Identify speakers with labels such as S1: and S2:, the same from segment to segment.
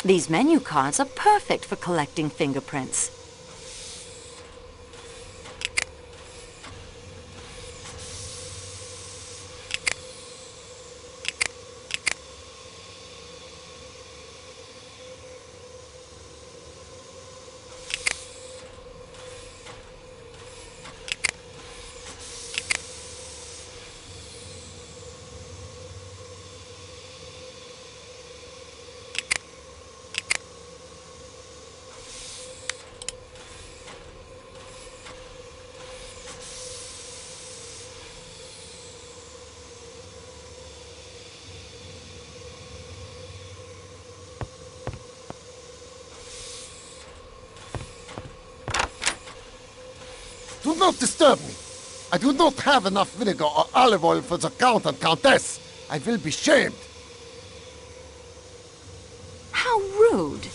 S1: These menu cards are perfect for collecting fingerprints.
S2: Do not disturb me. I do not have enough vinegar or olive oil for the Count and Countess. I will be shamed.
S1: How rude!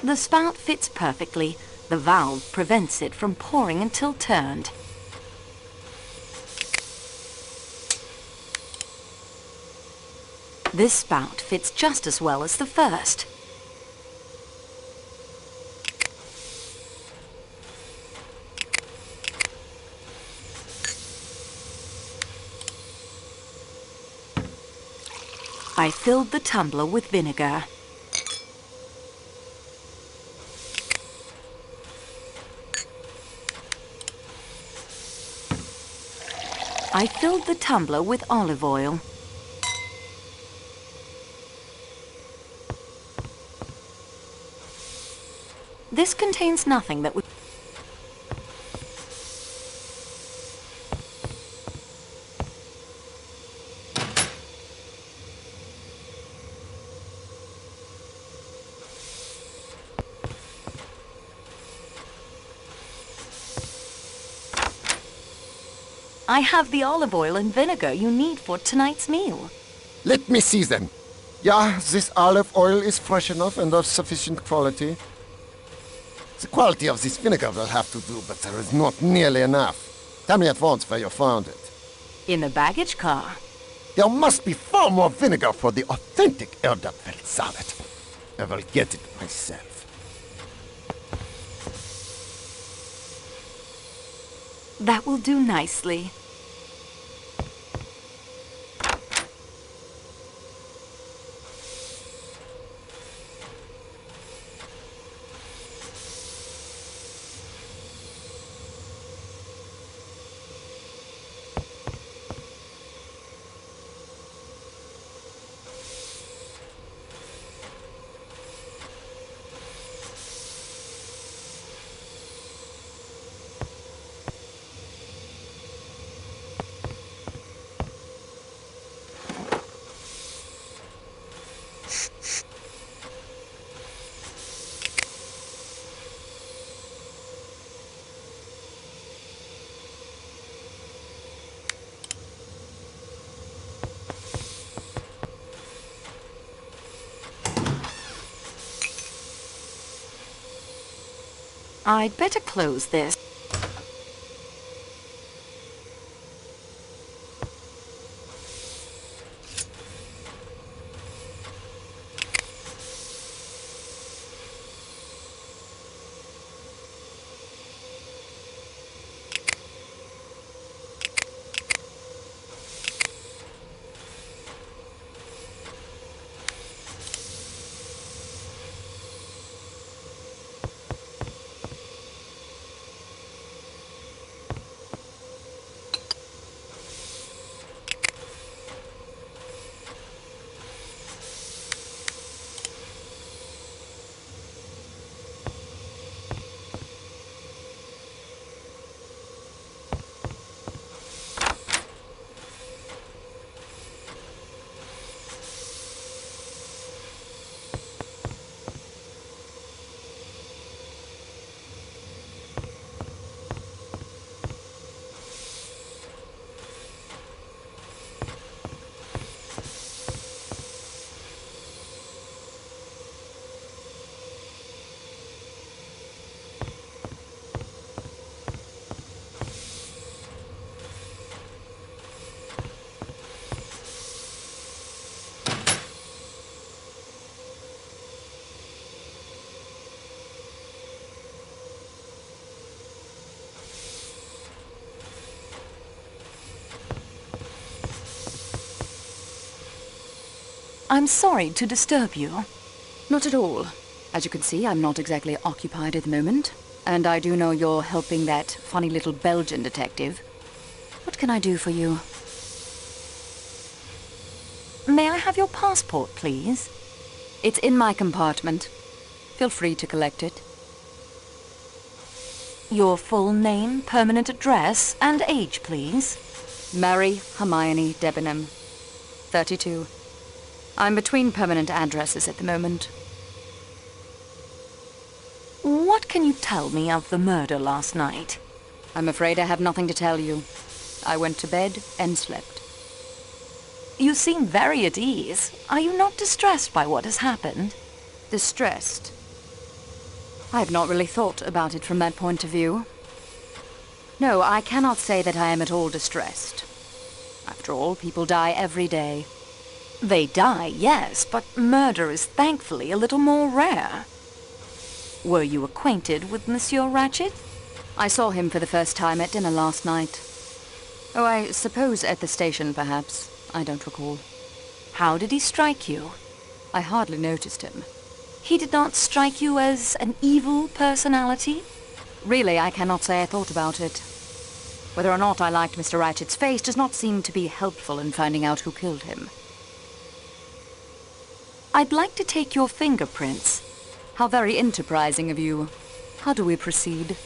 S1: The spout fits perfectly. The valve prevents it from pouring until turned. This spout fits just as well as the first. I filled the tumbler with vinegar. I filled the tumbler with olive oil. This contains nothing that would... I have the olive oil and vinegar you need for tonight's meal.
S2: Let me see them. Yeah, this olive oil is fresh enough and of sufficient quality. The quality of this vinegar will have to do, but there is not nearly enough. Tell me at once where you found it.
S1: In the baggage car.
S2: There must be far more vinegar for the authentic Erdapfel salad. I will get it myself.
S1: That will do nicely. I'd better close this. I'm sorry to disturb you.
S3: Not at all. As you can see, I'm not exactly occupied at the moment. And I do know you're helping that funny little Belgian detective. What can I do for you?
S1: May I have your passport, please?
S3: It's in my compartment. Feel free to collect it.
S1: Your full name, permanent address, and age, please.
S3: Mary Hermione Debenham, 32. I'm between permanent addresses at the moment.
S1: What can you tell me of the murder last night?
S3: I'm afraid I have nothing to tell you. I went to bed and slept.
S1: You seem very at ease. Are you not distressed by what has happened?
S3: Distressed? I have not really thought about it from that point of view. No, I cannot say that I am at all distressed. After all, people die every day.
S1: They die, yes, but murder is thankfully a little more rare. Were you acquainted with Monsieur Ratchet?
S3: I saw him for the first time at dinner last night. Oh, I suppose at the station, perhaps. I don't recall.
S1: How did he strike you?
S3: I hardly noticed him.
S1: He did not strike you as an evil personality?
S3: Really, I cannot say I thought about it. Whether or not I liked Mr. Ratchet's face does not seem to be helpful in finding out who killed him.
S1: I'd like to take your fingerprints.
S3: How very enterprising of you. How do we proceed?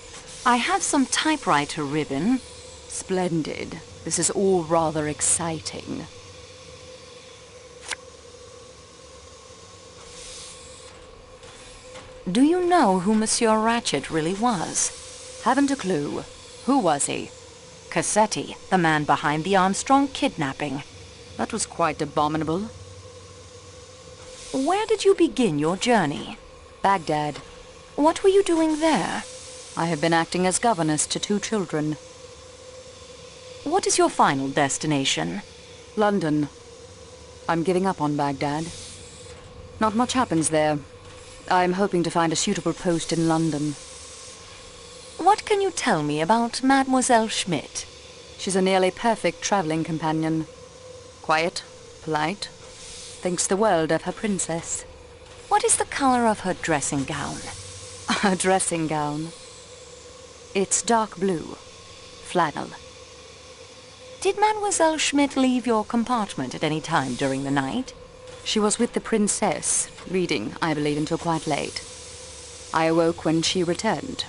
S1: I have some typewriter ribbon.
S3: Splendid. This is all rather exciting.
S1: Do you know who Monsieur Ratchet really was?
S3: Haven't a clue. Who was he?
S1: Cassetti, the man behind the Armstrong kidnapping.
S3: That was quite abominable.
S1: Where did you begin your journey?
S3: Baghdad.
S1: What were you doing there?
S3: I have been acting as governess to 2 children.
S1: What is your final destination?
S3: London. I'm giving up on Baghdad. Not much happens there. I'm hoping to find a suitable post in London.
S1: What can you tell me about Mademoiselle Schmidt?
S3: She's a nearly perfect traveling companion. Quiet, polite, thinks the world of her princess.
S1: What is the color of her dressing gown?
S3: Her dressing gown? It's dark blue. Flannel.
S1: Did Mademoiselle Schmidt leave your compartment at any time during the night?
S3: She was with the princess, reading, I believe, until quite late. I awoke when she returned.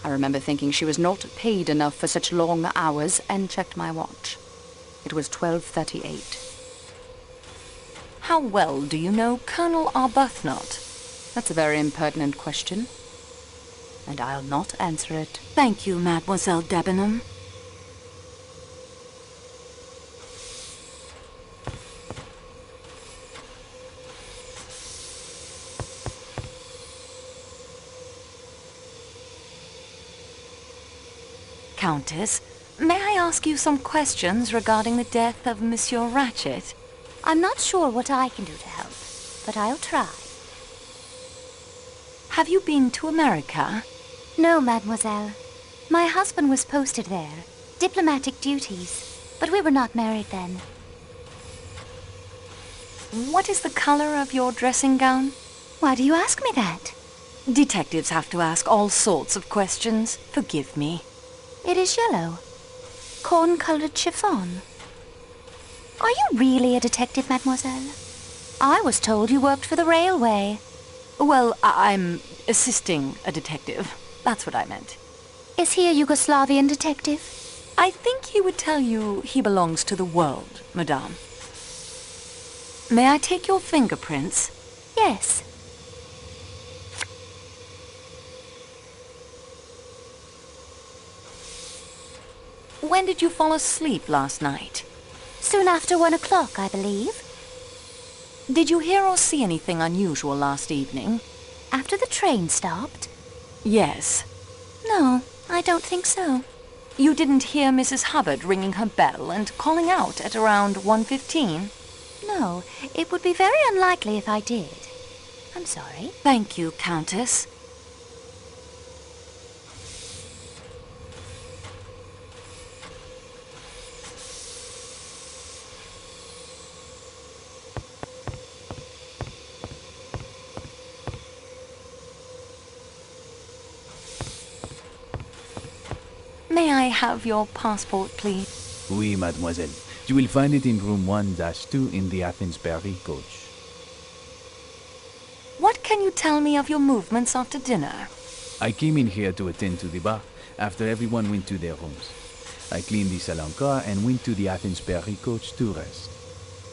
S3: I remember thinking she was not paid enough for such long hours and checked my watch. It was 12:38.
S1: How well do you know Colonel Arbuthnot?
S3: That's a very impertinent question, and I'll not answer it.
S1: Thank you, Mademoiselle Debenham. Countess, may I ask you some questions regarding the death of Monsieur Ratchet?
S4: I'm not sure what I can do to help, but I'll try.
S1: Have you been to America?
S4: No, mademoiselle. My husband was posted there. Diplomatic duties. But we were not married then.
S1: What is the color of your dressing gown?
S4: Why do you ask me that?
S1: Detectives have to ask all sorts of questions. Forgive me.
S4: It is yellow. Corn-colored chiffon. Are you really a detective, mademoiselle? I was told you worked for the railway.
S1: Well, I'm assisting a detective. That's what I meant.
S4: Is he a Yugoslavian detective?
S1: I think he would tell you he belongs to the world, madame. May I take your fingerprints?
S4: Yes.
S1: When did you fall asleep last night?
S4: Soon after 1 o'clock, I believe.
S1: Did you hear or see anything unusual last evening?
S4: After the train stopped?
S1: Yes.
S4: No, I don't think so.
S1: You didn't hear Mrs. Hubbard ringing her bell and calling out at around 1:15?
S4: No, it would be very unlikely if I did. I'm sorry.
S1: Thank you, Countess. May I have your passport, please?
S5: Oui, mademoiselle. You will find it in room 1-2 in the Athens Paris coach.
S1: What can you tell me of your movements after dinner?
S5: I came in here to attend to the bar after everyone went to their rooms. I cleaned the salon car and went to the Athens Paris coach to rest.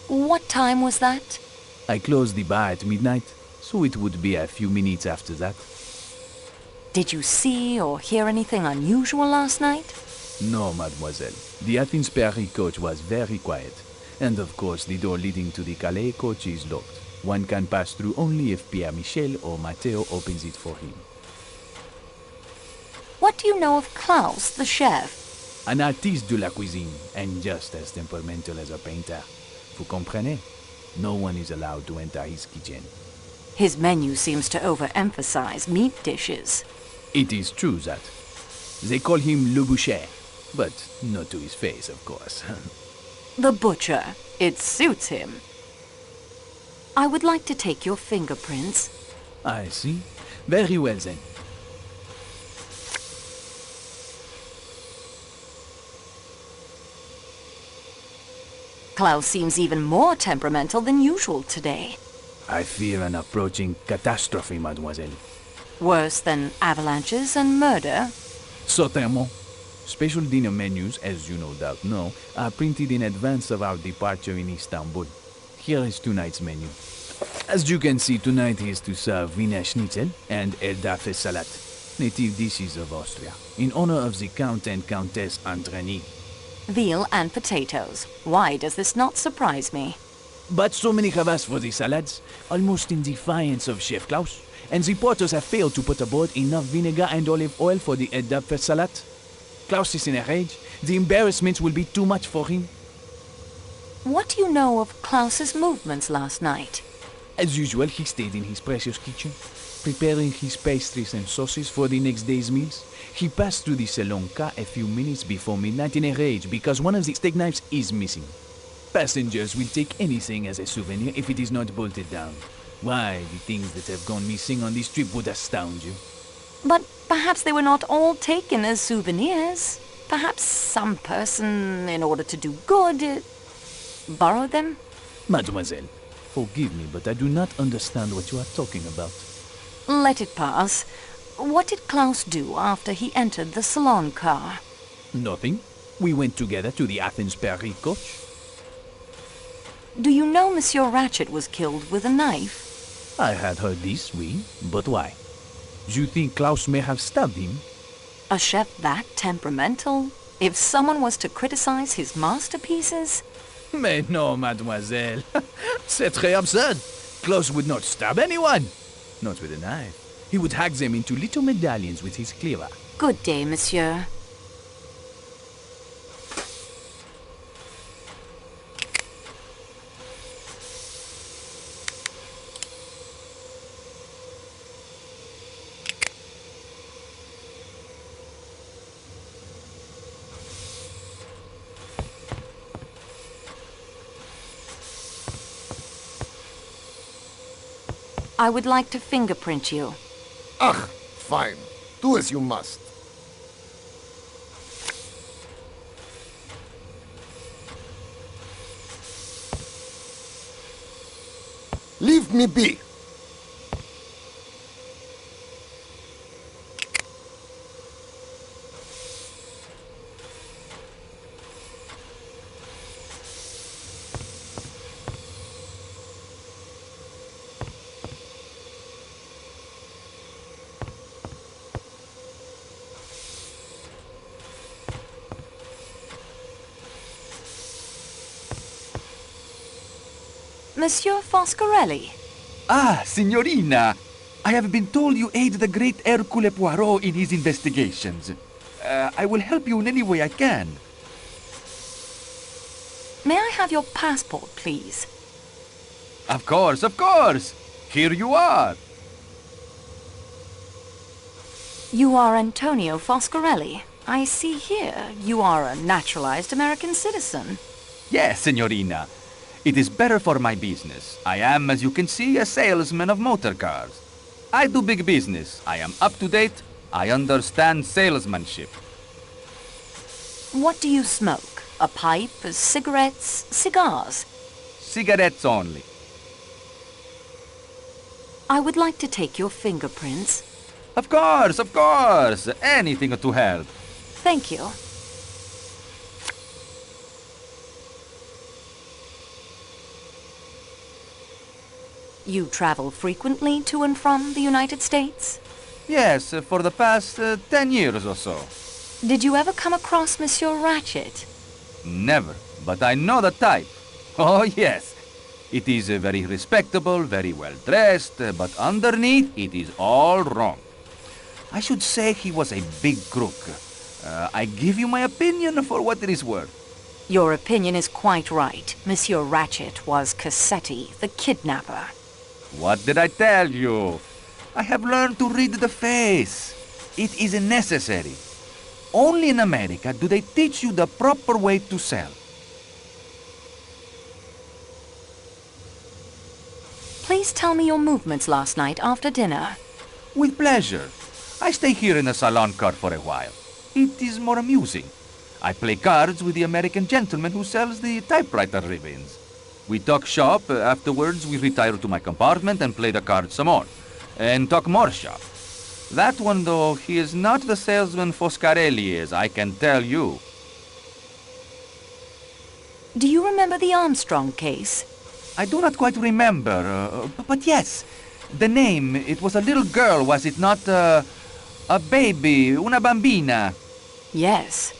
S1: What time was that?
S5: I closed the bar at midnight, so it would be a few minutes after that.
S1: Did you see or hear anything unusual last night?
S5: No, mademoiselle. The Athens Paris coach was very quiet. And of course, the door leading to the Calais coach is locked. One can pass through only if Pierre Michel or Matteo opens it for him.
S1: What do you know of Klaus, the chef?
S5: An artiste de la cuisine, and just as temperamental as a painter. Vous comprenez? No one is allowed to enter his kitchen.
S1: His menu seems to overemphasize meat dishes.
S5: It is true that. They call him Le Boucher, but not to his face, of course.
S1: The butcher. It suits him. I would like to take your fingerprints.
S5: I see. Very well then.
S1: Klaus seems even more temperamental than usual today.
S5: I fear an approaching catastrophe, mademoiselle.
S1: Worse than avalanches and murder.
S5: Certainement. Special dinner menus, as you no doubt know, are printed in advance of our departure in Istanbul. Here is tonight's menu. As you can see, tonight is to serve Wiener Schnitzel and Eldafe Salat, native dishes of Austria, in honor of the Count and Countess Andreni.
S1: Veal and potatoes. Why does this not surprise me?
S5: But so many have asked for the salads, almost in defiance of Chef Klaus, and the porters have failed to put aboard enough vinegar and olive oil for the Eldafe Salat. Klaus is in a rage. The embarrassment will be too much for him.
S1: What do you know of Klaus's movements last night?
S5: As usual, he stayed in his precious kitchen, preparing his pastries and sauces for the next day's meals. He passed through the salon car a few minutes before midnight in a rage because one of the steak knives is missing. Passengers will take anything as a souvenir if it is not bolted down. Why, the things that have gone missing on this trip would astound you.
S1: But perhaps they were not all taken as souvenirs. Perhaps some person, in order to do good, borrowed them?
S5: Mademoiselle, forgive me, but I do not understand what you are talking about.
S1: Let it pass. What did Klaus do after he entered the salon car?
S5: Nothing. We went together to the Athens Paris coach.
S1: Do you know Monsieur Ratchet was killed with a knife?
S5: I had heard this, oui, but why? Do you think Klaus may have stabbed him?
S1: A chef that temperamental? If someone was to criticize his masterpieces?
S5: Mais non, mademoiselle. C'est très absurd. Klaus would not stab anyone. Not with a knife. He would hack them into little medallions with his cleaver.
S1: Good day, monsieur. I would like to fingerprint you.
S2: Ach, fine. Do as you must. Leave me be.
S1: Monsieur Foscarelli.
S6: Ah, signorina! I have been told you aid the great Hercule Poirot in his investigations. I will help you in any way I can.
S1: May I have your passport, please?
S6: Of course, of course! Here you are!
S1: You are Antonio Foscarelli. I see here you are a naturalized American citizen.
S6: Yes, signorina. It is better for my business. I am, as you can see, a salesman of motor cars. I do big business. I am up to date. I understand salesmanship.
S1: What do you smoke? A pipe, cigarettes, cigars?
S6: Cigarettes only.
S1: I would like to take your fingerprints.
S6: Of course, of course. Anything to help.
S1: Thank you. You travel frequently to and from the United States?
S6: Yes, for the past 10 years or so.
S1: Did you ever come across Monsieur Ratchet?
S6: Never, but I know the type. Oh, yes. It is very respectable, very well dressed, but underneath it is all wrong. I should say he was a big crook. I give you my opinion for what it is worth.
S1: Your opinion is quite right. Monsieur Ratchet was Cassetti, the kidnapper.
S6: What did I tell you? I have learned to read the face. It is necessary. Only in America do they teach you the proper way to sell.
S1: Please tell me your movements last night after dinner.
S6: With pleasure. I stay here in the salon car for a while. It is more amusing. I play cards with the American gentleman who sells the typewriter ribbons. We talk shop, afterwards we retire to my compartment and play the cards some more. And talk more shop. That one, though, he is not the salesman Foscarelli is, I can tell you.
S1: Do you remember the Armstrong case?
S6: I do not quite remember, but yes. The name, it was a little girl, was it not? A baby, una bambina.
S1: Yes.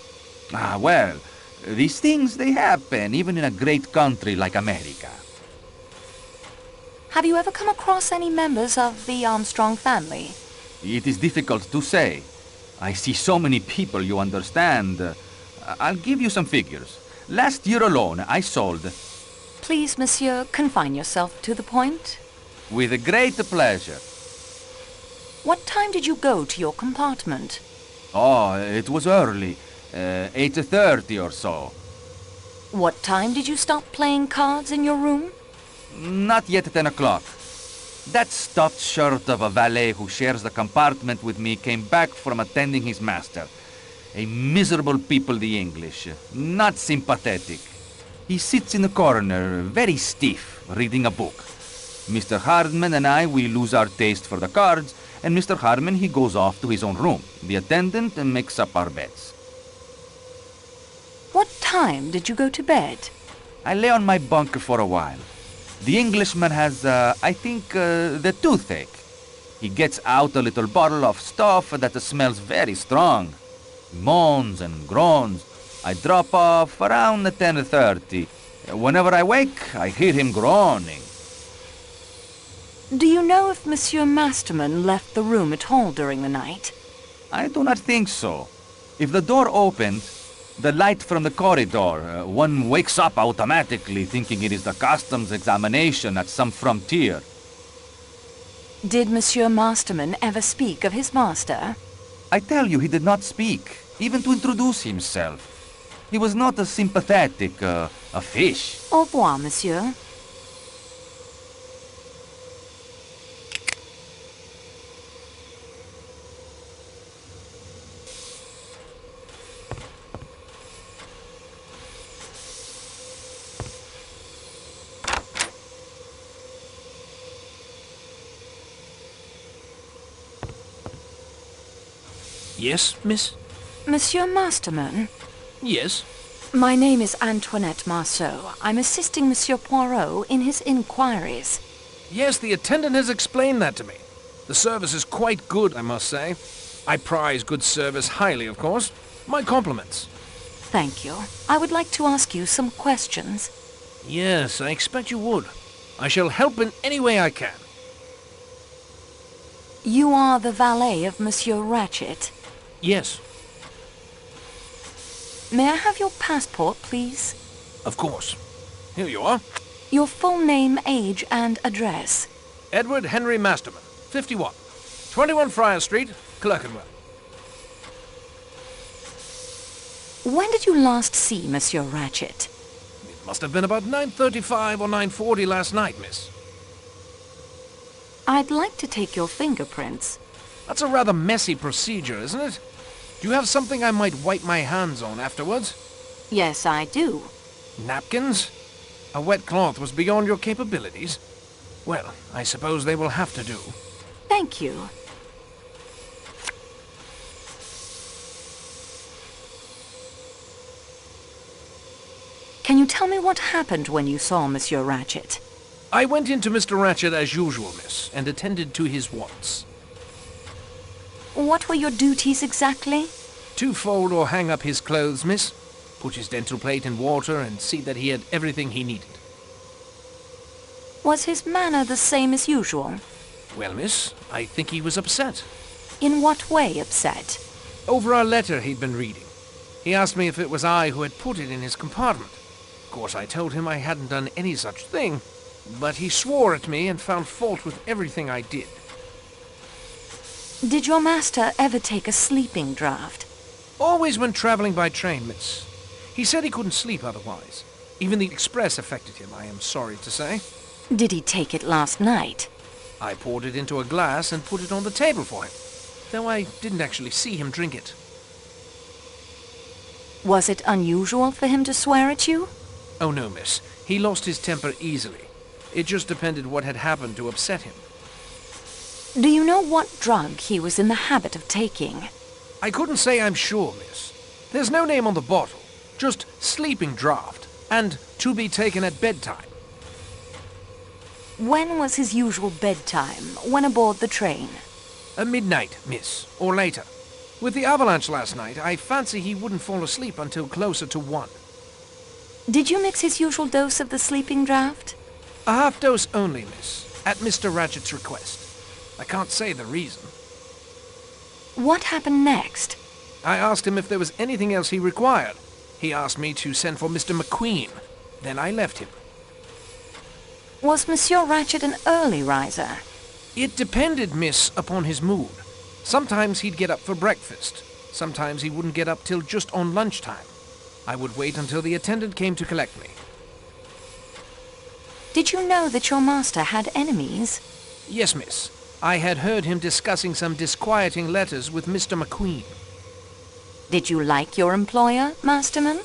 S6: Ah, well, these things, they happen, even in a great country like America.
S1: Have you ever come across any members of the Armstrong family?
S6: It is difficult to say. I see so many people, you understand. I'll give you some figures. Last year alone, I sold...
S1: Please, monsieur, confine yourself to the point.
S6: With great pleasure.
S1: What time did you go to your compartment?
S6: Oh, it was early. 8:30 or so.
S1: What time did you stop playing cards in your room?
S6: Not yet 10 o'clock. That stuffed shirt of a valet who shares the compartment with me came back from attending his master. A miserable people, the English. Not sympathetic. He sits in the corner, very stiff, reading a book. Mr. Hardman and I, we lose our taste for the cards, and Mr. Hardman, he goes off to his own room. The attendant makes up our beds.
S1: What time did you go to bed?
S6: I lay on my bunk for a while. The Englishman has, I think, the toothache. He gets out a little bottle of stuff that smells very strong. Moans and groans. I drop off around 10:30. Whenever I wake, I hear him groaning.
S1: Do you know if Monsieur Masterman left the room at all during the night?
S6: I do not think so. If the door opened, the light from the corridor, one wakes up automatically thinking it is the customs examination at some frontier.
S1: Did Monsieur Masterman ever speak of his master?
S6: I tell you, he did not speak, even to introduce himself. He was not a sympathetic, a fish.
S1: Au revoir, monsieur.
S5: Yes, miss?
S1: Monsieur Masterman?
S5: Yes.
S1: My name is Antoinette Marceau. I'm assisting Monsieur Poirot in his inquiries.
S5: Yes, the attendant has explained that to me. The service is quite good, I must say. I prize good service highly, of course. My compliments.
S1: Thank you. I would like to ask you some questions.
S5: Yes, I expect you would. I shall help in any way I can.
S1: You are the valet of Monsieur Ratchet.
S5: Yes,
S1: May I have your passport, please?
S5: of course. Here you are.
S1: Your full name, age, and address.
S5: Edward Henry Masterman, 51. 21 Friar Street, Clerkenwell.
S1: When did you last see Monsieur Ratchet?
S5: It must have been about 9:35 or 9:40 last night, miss.
S1: I'd like to take your fingerprints.
S5: That's a rather messy procedure, isn't it?
S7: Do you have something I might wipe my hands on afterwards?
S1: Yes, I do.
S7: Napkins? A wet cloth was beyond your capabilities? Well, I suppose they will have to do.
S1: Thank you. Can you tell me what happened when you saw Monsieur Ratchet?
S7: I went into Mr. Ratchet as usual, miss, and attended to his wants.
S1: What were your duties exactly?
S7: To fold or hang up his clothes, miss, put his dental plate in water, and see that he had everything he needed.
S1: Was his manner the same as usual?
S7: Well, miss, I think he was upset.
S1: In what way upset?
S7: Over a letter he'd been reading. He asked me if it was I who had put it in his compartment. Of course, I told him I hadn't done any such thing, but he swore at me and found fault with everything I did.
S1: Did your master ever take a sleeping draught?
S7: Always when traveling by train, miss. He said he couldn't sleep otherwise. Even the express affected him, I am sorry to say.
S1: Did he take it last night?
S7: I poured it into a glass and put it on the table for him, though I didn't actually see him drink it.
S1: Was it unusual for him to swear at you?
S7: Oh no, miss. He lost his temper easily. It just depended what had happened to upset him.
S1: Do you know what drug he was in the habit of taking?
S7: I couldn't say I'm sure, miss. There's no name on the bottle. Just sleeping draught, and to be taken at bedtime.
S1: When was his usual bedtime, when aboard the train?
S7: Midnight, miss, or later. With the avalanche last night, I fancy he wouldn't fall asleep until closer to 1.
S1: Did you mix his usual dose of the sleeping draught?
S7: A half dose only, miss, at Mr. Ratchet's request. I can't say the reason.
S1: What happened next?
S7: I asked him if there was anything else he required. He asked me to send for Mr. McQueen. Then I left him.
S1: Was Monsieur Ratchet an early riser?
S7: It depended, miss, upon his mood. Sometimes he'd get up for breakfast. Sometimes he wouldn't get up till just on lunchtime. I would wait until the attendant came to collect me.
S1: Did you know that your master had enemies?
S7: Yes, miss. I had heard him discussing some disquieting letters with Mr. McQueen.
S1: Did you like your employer, Masterman?